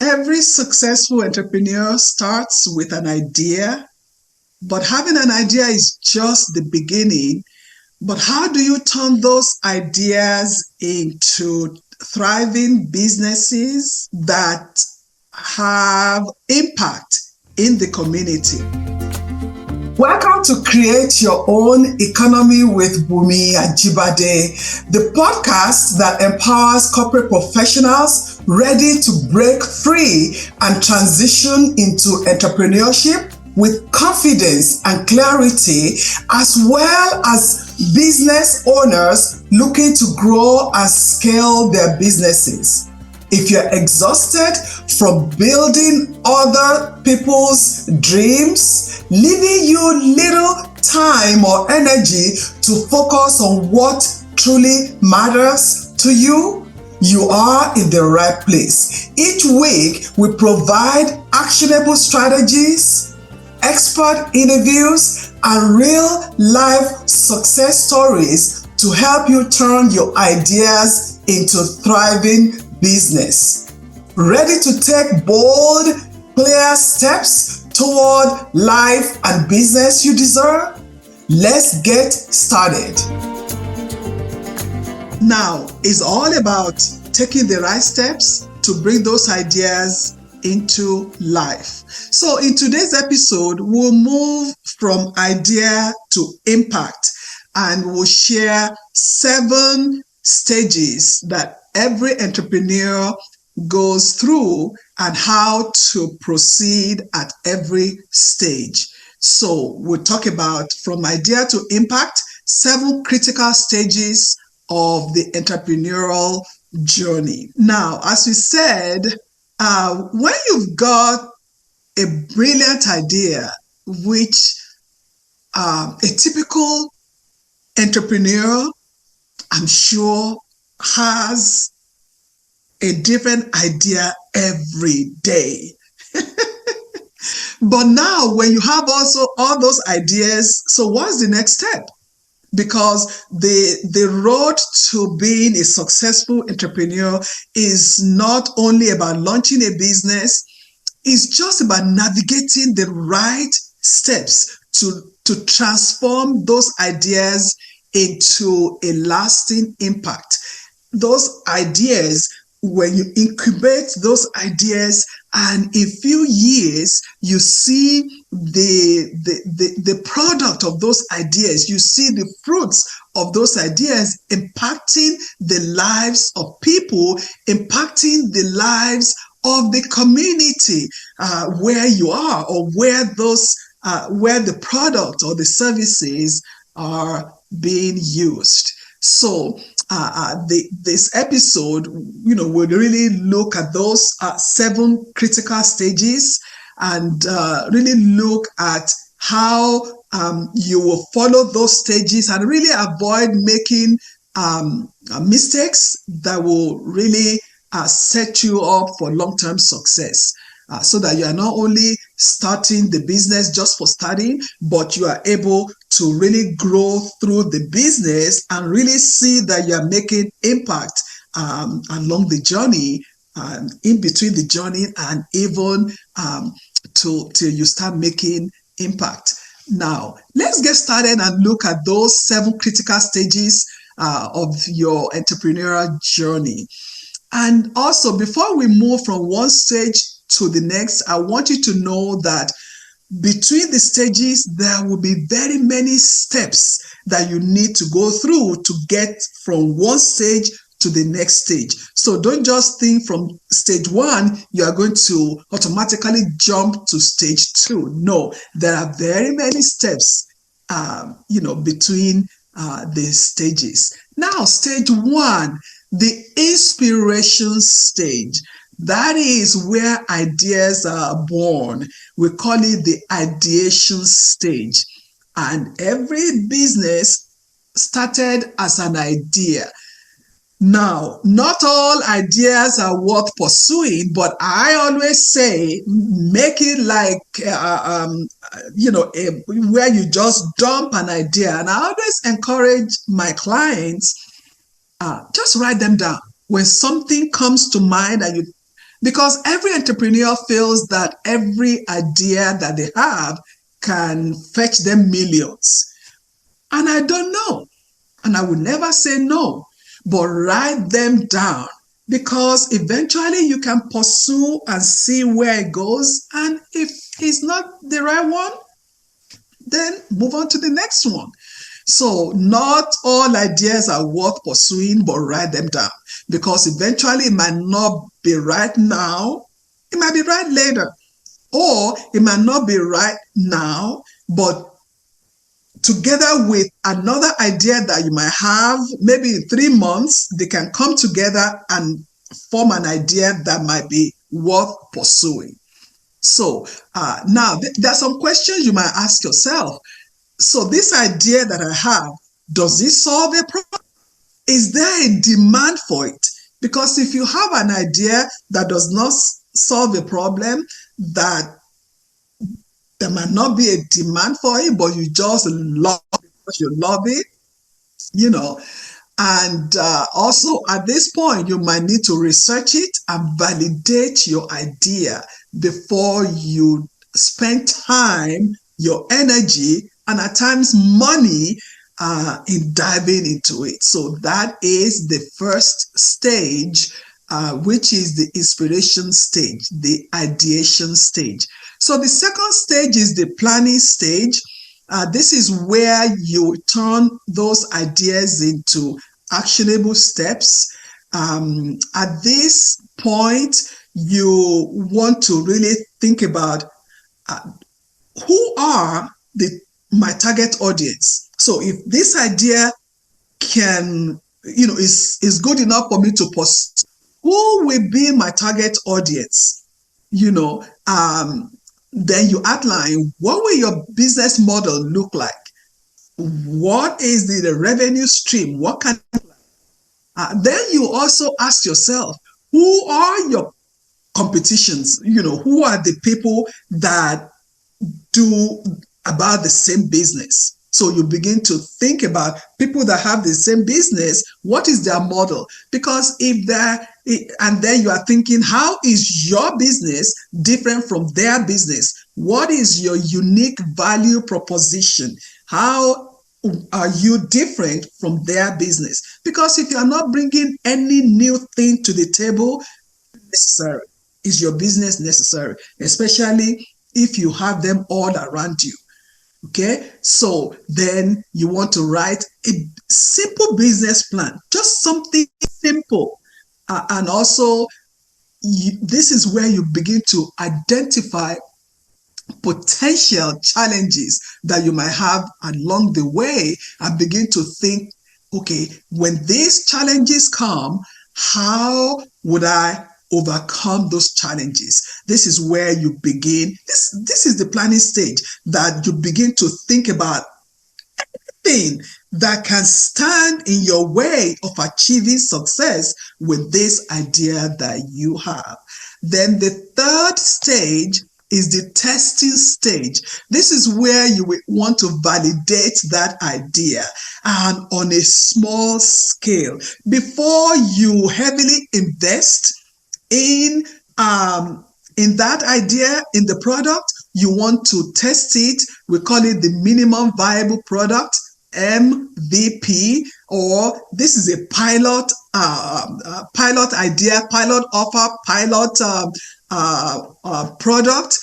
Every successful entrepreneur starts with an idea, but having an idea is just the beginning. But how do you turn those ideas into thriving businesses that have impact in the community? Welcome to Create Your Own Economy with Bunmi Ajibade, the podcast that empowers corporate professionals ready to break free and transition into entrepreneurship with confidence and clarity, as well as business owners looking to grow and scale their businesses. If you're exhausted from building other people's dreams, leaving you little time or energy to focus on what truly matters to you, you are in the right place. Each week, we provide actionable strategies, expert interviews, and real-life success stories to help you turn your ideas into thriving business. Ready to take bold, clear steps toward life and business you deserve? Let's get started. Now, it's all about taking the right steps to bring those ideas into life. So in today's episode, we'll move from idea to impact, and we'll share 7 stages that every entrepreneur goes through and how to proceed at every stage. So we'll talk about from idea to impact, 7 critical stages of the entrepreneurial journey. Now, as we said, when you've got a brilliant idea, which a typical entrepreneur, I'm sure, has a different idea every day. But now when you have also all those ideas, so what's the next step? Because the road to being a successful entrepreneur is not only about launching a business, it's just about navigating the right steps to transform those ideas into a lasting impact. Those ideas, when you incubate those ideas, and in a few years, you see the product of those ideas, you see the fruits of those ideas impacting the lives of people, impacting the lives of the community where you are, or where the product or the services are being used. So this episode, will really look at those 7 critical stages, and really look at how you will follow those stages and really avoid making mistakes that will really set you up for long-term success. So that you are not only starting the business just for starting, but you are able to really grow through the business and really see that you are making impact along the journey, in between the journey, and even till you start making impact. Now, let's get started and look at those 7 critical stages of your entrepreneurial journey. And also, before we move from one stage to the next, I want you to know that between the stages, there will be very many steps that you need to go through to get from one stage to the next stage. So don't just think from stage 1, you are going to automatically jump to stage 2. No, there are very many steps, between the stages. Now, stage 1, the inspiration stage. That is where ideas are born. We call it the ideation stage. And every business started as an idea. Now, not all ideas are worth pursuing, but I always say, make it like, where you just dump an idea. And I always encourage my clients, just write them down. When something comes to mind and because every entrepreneur feels that every idea that they have can fetch them millions. And I don't know. And I will never say no, but write them down, because eventually you can pursue and see where it goes. And if it's not the right one, then move on to the next one. So not all ideas are worth pursuing, but write them down, because eventually it might not be right now. It might be right later, or it might not be right now, but together with another idea that you might have, maybe in 3 months, they can come together and form an idea that might be worth pursuing. So now there are some questions you might ask yourself. So this idea that I have, does it solve a problem? Is there a demand for it? Because if you have an idea that does not solve a problem, that there might not be a demand for it, but you just love it because you love it, you know. And also at this point, you might need to research it and validate your idea before you spend time, your energy, and at times money in diving into it. So that is the first stage, which is the inspiration stage, the ideation stage. So the second stage is the planning stage. This is where you turn those ideas into actionable steps. At this point, you want to really think about who are my target audience. So if this idea can, is good enough for me to pursue, who will be my target audience? Then you outline, what will your business model look like? What is the revenue stream? What can then you also ask yourself, who are your competitions? Who are the people that do about the same business? So you begin to think about people that have the same business. What is their model? Because and then you are thinking, how is your business different from their business? What is your unique value proposition? How are you different from their business? Because if you are not bringing any new thing to the table, necessary. Is your business necessary? Especially if you have them all around you. Okay, so then you want to write a simple business plan, just something simple. And also, this is where you begin to identify potential challenges that you might have along the way and begin to think, okay, when these challenges come, how would I overcome those challenges? This is where you begin. This is the planning stage, that you begin to think about anything that can stand in your way of achieving success with this idea that you have. Then the third stage is the testing stage. This is where you will want to validate that idea, and on a small scale. Before you heavily invest in that idea, in the product, you want to test it. We call it the minimum viable product, MVP, or this is a pilot idea, pilot offer, pilot product.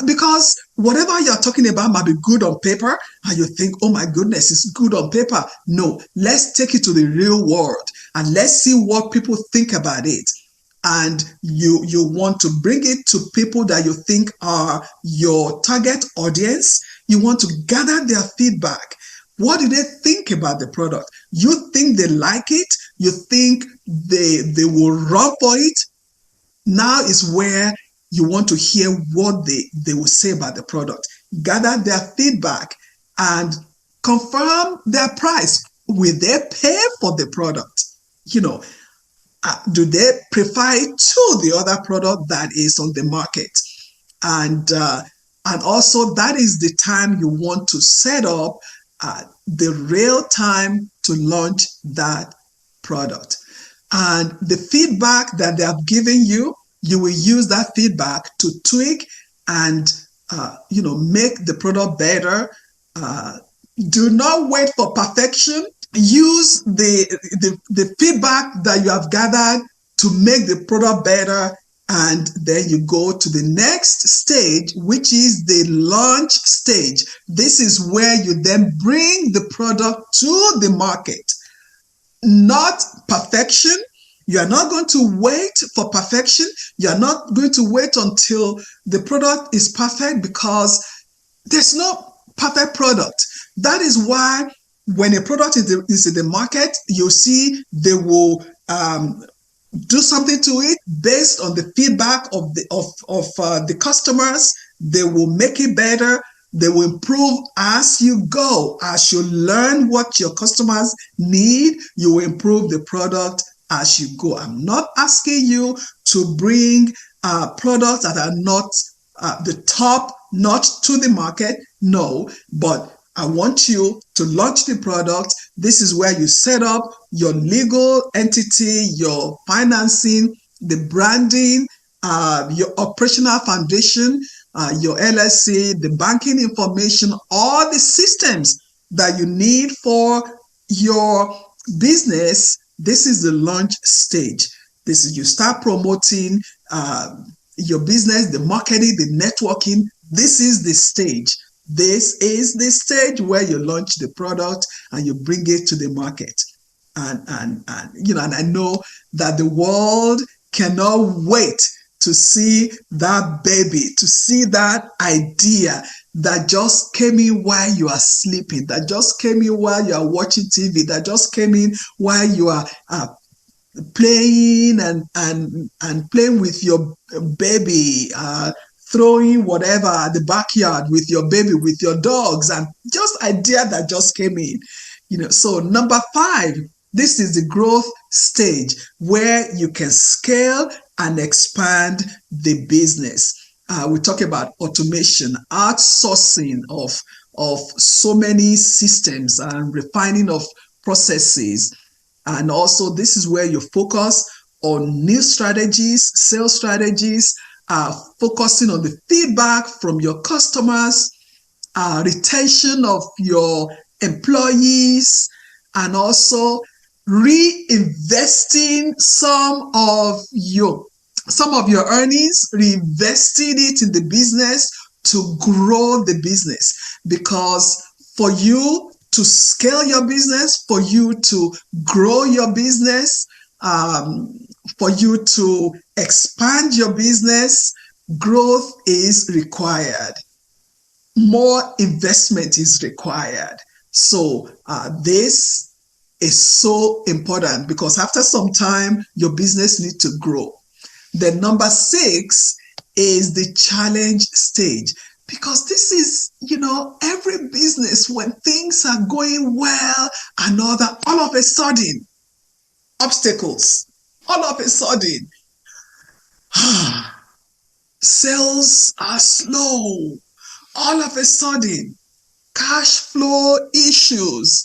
Because whatever you're talking about might be good on paper, and you think, oh my goodness, it's good on paper. No, let's take it to the real world and let's see what people think about it. And you want to bring it to people that you think are your target audience. You want to gather their feedback. What do they think about the product? You think they like it? You think they will run for it? Now is where you want to hear what they will say about the product. Gather their feedback and confirm their price. Will they pay for the product? Do they prefer it to the other product that is on the market? And also, that is the time you want to set up the real time to launch that product. And the feedback that they have given you, you will use that feedback to tweak and make the product better. Do not wait for perfection. Use the feedback that you have gathered to make the product better, and then you go to the next stage, which is the launch stage. This is where you then bring the product to the market. Not perfection. You are not going to wait for perfection. You are not going to wait until the product is perfect, because there's no perfect product. That is why when a product is in the market, you see they will do something to it based on the feedback of the customers. They will make it better. They will improve as you go. As you learn what your customers need, you will improve the product as you go. I'm not asking you to bring products that are not the top notch to the market. No, but I want you to launch the product. This is where you set up your legal entity, your financing, the branding, your operational foundation, your LLC, the banking information, all the systems that you need for your business. This is the launch stage. This is you start promoting your business, the marketing, the networking. This is the stage. This is the stage where you launch the product and you bring it to the market. And I know that the world cannot wait to see that baby, to see that idea that just came in while you are sleeping, that just came in while you are watching TV, that just came in while you are playing and playing with your baby, throwing whatever at the backyard with your baby, with your dogs, and just idea that just came in. So number 5, this is the growth stage where you can scale and expand the business. We talk about automation, outsourcing of so many systems and refining of processes. And also this is where you focus on new strategies, sales strategies, focusing on the feedback from your customers, retention of your employees, and also reinvesting some of your earnings, reinvesting it in the business to grow the business. Because for you to scale your business, for you to grow your business, for you to expand your business, growth is required. More investment is required. So this is so important, because after some time, your business needs to grow. Then number 6 is the challenge stage, because this is, every business, when things are going well and all of a sudden, obstacles, all of a sudden, sales are slow, all of a sudden, cash flow issues,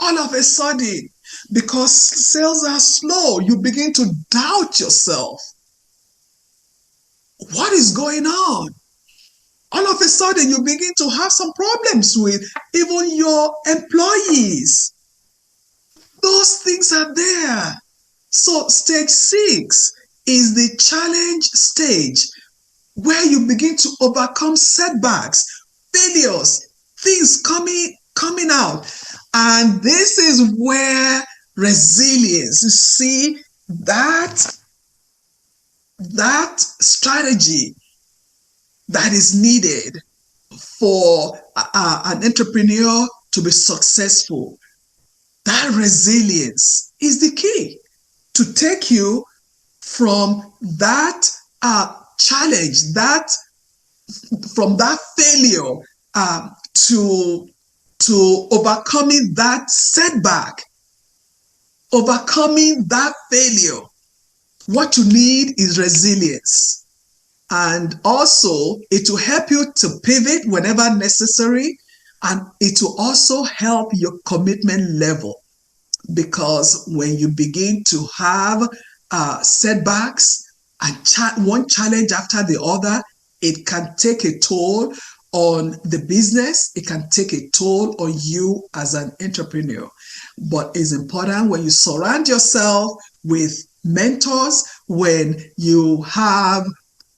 all of a sudden, because sales are slow, you begin to doubt yourself. What is going on? All of a sudden, you begin to have some problems with even your employees. Those things are there. So stage 6 is the challenge stage, where you begin to overcome setbacks, failures, things coming out. And this is where resilience, you see, that strategy that is needed for an entrepreneur to be successful, that resilience is the key to take you from that challenge, from that failure, to overcoming that setback, overcoming that failure. What you need is resilience. And also, it will help you to pivot whenever necessary, and it will also help your commitment level. because when you begin to have setbacks and one challenge after the other, it can take a toll on the business. It can take a toll on you as an entrepreneur. But it's important when you surround yourself with mentors, when you have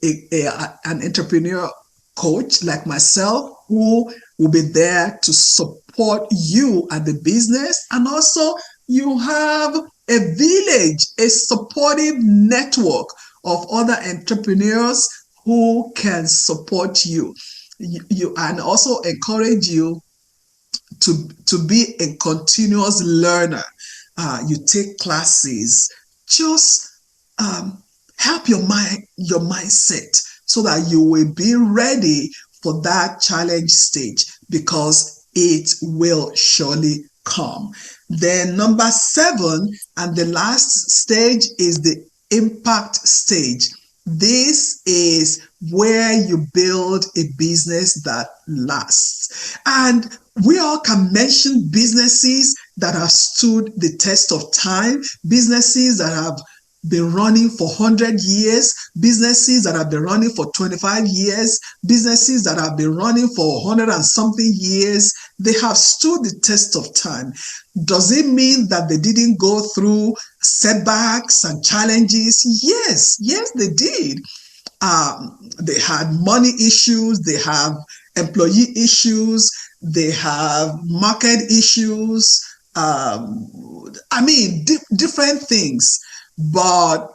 an entrepreneur coach like myself who will be there to support you and the business, and also you have a village, a supportive network of other entrepreneurs who can support you. And also encourage you to be a continuous learner. You take classes, just help your mindset so that you will be ready for that challenge stage, because it will surely come. Then number 7, and the last stage, is the impact stage. This is where you build a business that lasts. And we all can mention businesses that have stood the test of time, businesses that have been running for 100 years, businesses that have been running for 25 years, businesses that have been running for 100 and something years. They have stood the test of time. Does it mean that they didn't go through setbacks and challenges? Yes, they did. They had money issues, they have employee issues, they have market issues, different things. But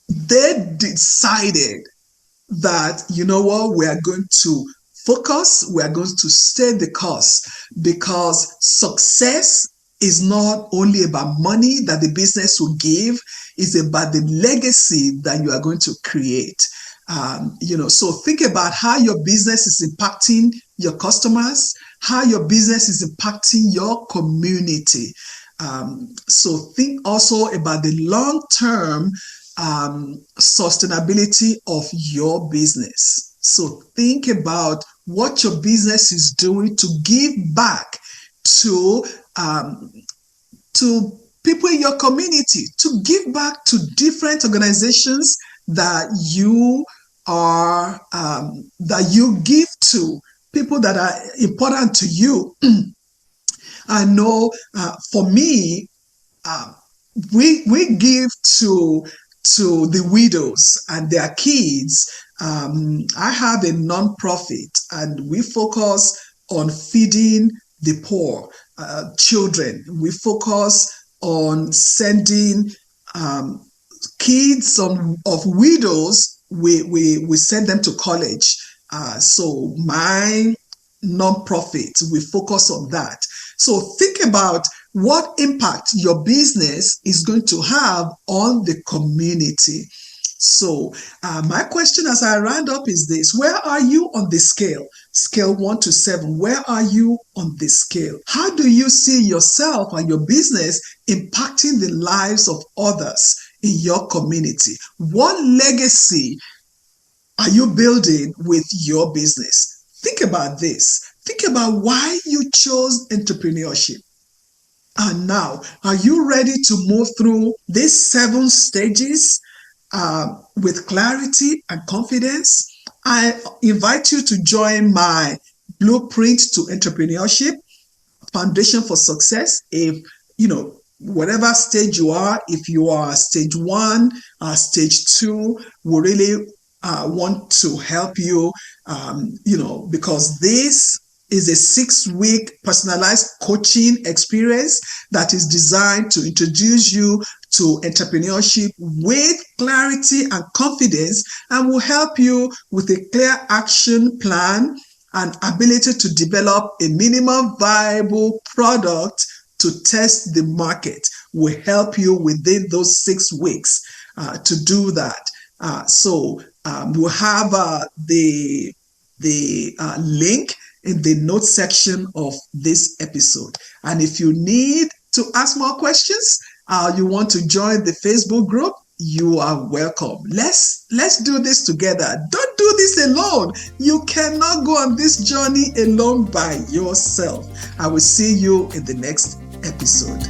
they decided that, you know what, we are going to focus, we are going to stay the course, because success is not only about money that the business will give, it's about the legacy that you are going to create. So think about how your business is impacting your customers, how your business is impacting your community. So think also about the long-term sustainability of your business. So think about what your business is doing to give back to people in your community, to give back to different organizations that you give to, people that are important to you. I know for me, we give to the widows and their kids. I have a non-profit, and we focus on feeding the poor children. We focus on sending kids of widows. We send them to college. So my non-profit, we focus on that. So think about what impact your business is going to have on the community. So my question as I round up is this: where are you on the scale? Scale 1 to 7. Where are you on the scale? How do you see yourself and your business impacting the lives of others in your community? What legacy are you building with your business? Think about this. Think about why you chose entrepreneurship. And now, are you ready to move through these 7 stages with clarity and confidence? I invite you to join my Blueprint to Entrepreneurship, Foundation for Success. If, whatever stage you are, if you are stage 1, stage 2, we really want to help you, because this is a 6-week personalized coaching experience that is designed to introduce you to entrepreneurship with clarity and confidence, and will help you with a clear action plan and ability to develop a minimum viable product to test the market. Will help you within those 6 weeks to do that. So we'll have the link in the notes section of this episode. And if you need to ask more questions, you want to join the Facebook group, you are welcome. Let's do this together. Don't do this alone. You cannot go on this journey alone by yourself. I will see you in the next episode.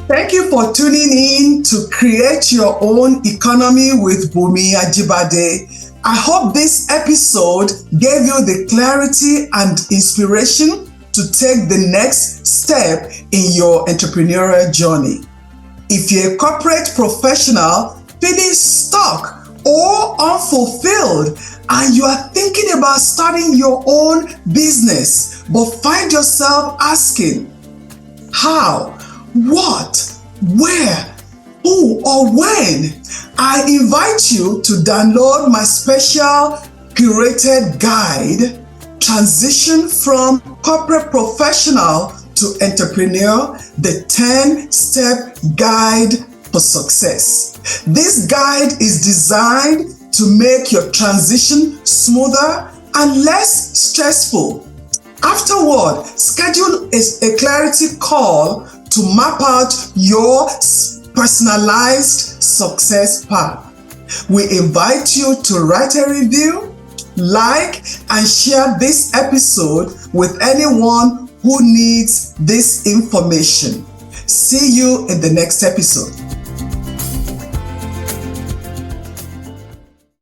Thank you for tuning in to Create Your Own Economy with Bunmi Ajibade. I hope this episode gave you the clarity and inspiration to take the next step in your entrepreneurial journey. If you're a corporate professional feeling stuck or unfulfilled and you are thinking about starting your own business but find yourself asking, how, what, where, who, or when, I invite you to download my special curated guide, Transition from Corporate Professional to Entrepreneur, the 10-step guide for success. This guide is designed to make your transition smoother and less stressful. Afterward, schedule a clarity call to map out your personalized success path. We invite you to write a review, like, and share this episode with anyone who needs this information. See you in the next episode.